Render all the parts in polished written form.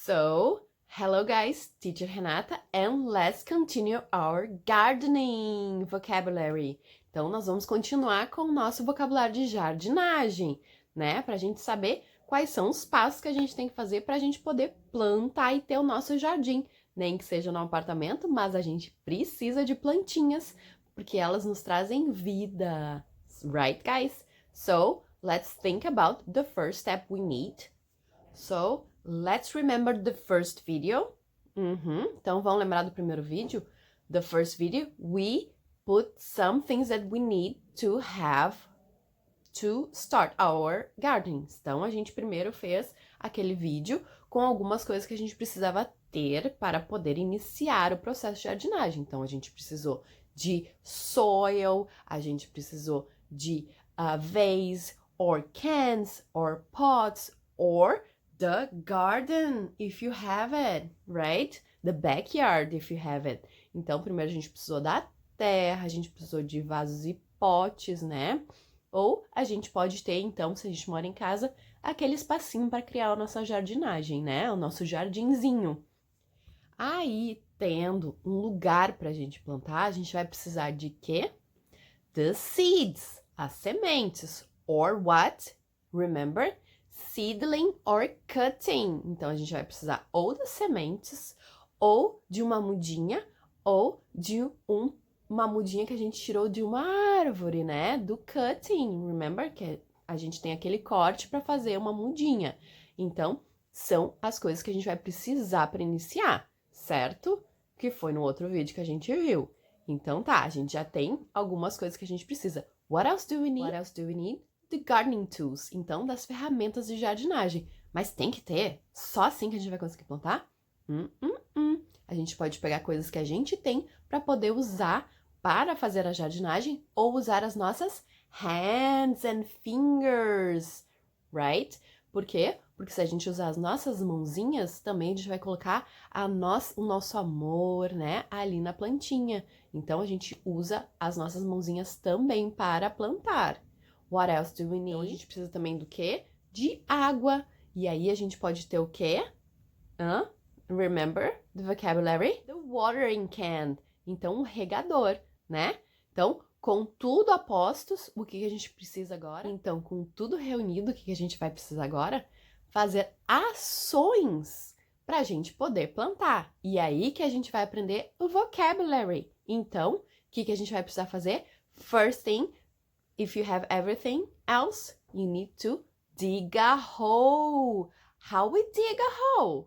So, hello guys, teacher Renata, and let's continue our gardening vocabulary. Então, nós vamos continuar com o nosso vocabulário de jardinagem, né? Pra gente saber quais são os passos que a gente tem que fazer pra gente poder plantar e ter o nosso jardim. Nem que seja no apartamento, mas a gente precisa de plantinhas, porque elas nos trazem vida. Right, guys? So, let's think about the first step we need. So, let's remember the first video. Então, vamos lembrar do primeiro vídeo? The first video, we put some things that we need to have to start our gardens. Então, a gente primeiro fez aquele vídeo com algumas coisas que a gente precisava ter para poder iniciar o processo de jardinagem. Então, a gente precisou de soil, a gente precisou de vase, or cans, or pots, or the garden, if you have it, right? The backyard, if you have it. Então, primeiro a gente precisou da terra, a gente precisou de vasos e potes, né? Ou a gente pode ter, então, se a gente mora em casa, aquele espacinho para criar a nossa jardinagem, né? O nosso jardinzinho. Aí, tendo um lugar para a gente plantar, a gente vai precisar de quê? The seeds, as sementes. Or what? Remember? Seedling or cutting. Então, a gente vai precisar ou das sementes, ou de uma mudinha, ou de uma mudinha que a gente tirou de uma árvore, né? Do cutting. Remember que a gente tem aquele corte para fazer uma mudinha. Então, são as coisas que a gente vai precisar para iniciar, certo? Que foi no outro vídeo que a gente viu. Então, tá, a gente já tem algumas coisas que a gente precisa. What else do we need? What else do we need? The gardening tools, então das ferramentas de jardinagem. Mas tem que ter? Só assim que a gente vai conseguir plantar? A gente pode pegar coisas que a gente tem para poder usar para fazer a jardinagem ou usar as nossas hands and fingers, right? Por quê? Porque se a gente usar as nossas mãozinhas, também a gente vai colocar o nosso amor, né, ali na plantinha. Então, a gente usa as nossas mãozinhas também para plantar. What else do we need? Então, a gente precisa também do quê? De água. E aí, a gente pode ter o quê? Remember the vocabulary? The watering can. Então, um regador, né? Então, com tudo a postos, o que a gente precisa agora? Então, com tudo reunido, o que a gente vai precisar agora? Fazer ações para a gente poder plantar. E aí que a gente vai aprender o vocabulary. Então, o que a gente vai precisar fazer? First thing, if you have everything else, you need to dig a hole. How we dig a hole?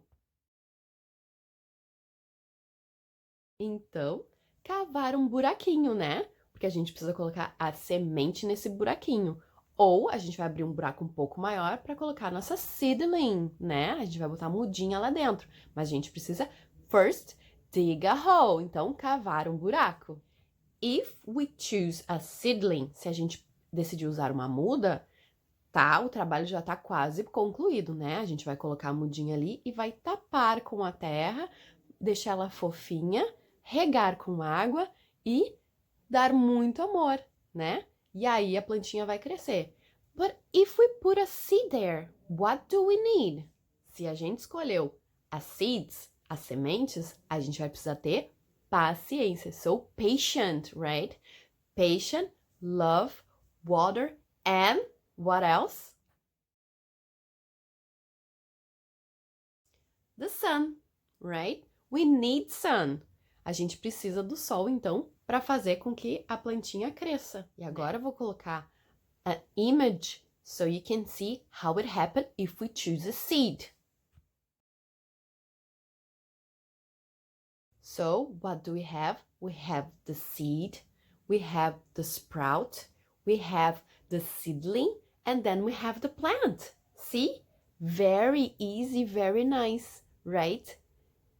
Então, cavar um buraquinho, né? Porque a gente precisa colocar a semente nesse buraquinho. Ou a gente vai abrir um buraco um pouco maior para colocar a nossa seedling, né? A gente vai botar a mudinha lá dentro. Mas a gente precisa first dig a hole. Então, cavar um buraco. If we choose a seedling, se a gente decidir usar uma muda, tá? O trabalho já tá quase concluído, né? A gente vai colocar a mudinha ali e vai tapar com a terra, deixar ela fofinha, regar com água e dar muito amor, né? E aí a plantinha vai crescer. But if we put a seed there, what do we need? Se a gente escolheu as seeds, as sementes, a gente vai precisar ter paciência. So patient, right? Patient, love, water, and what else? The sun, right? We need sun. A gente precisa do sol, então, para fazer com que a plantinha cresça. E agora eu vou colocar an image so you can see how it happened if we choose a seed. So, what do we have? We have the seed, we have the sprout, we have the seedling, and then we have the plant. See? Very easy, very nice, right?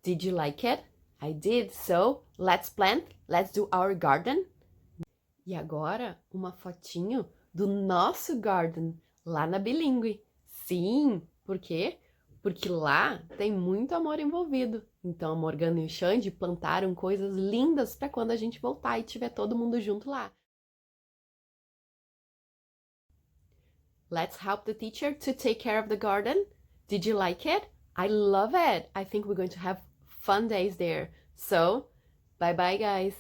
Did you like it? I did, so let's plant, let's do our garden. E agora, uma fotinho do nosso garden, lá na Bilíngue. Sim, por quê? Porque lá tem muito amor envolvido. Então, a Morgana e o Xande plantaram coisas lindas para quando a gente voltar e tiver todo mundo junto lá. Let's help the teacher to take care of the garden. Did you like it? I love it. I think we're going to have fun days there. So, bye bye, guys.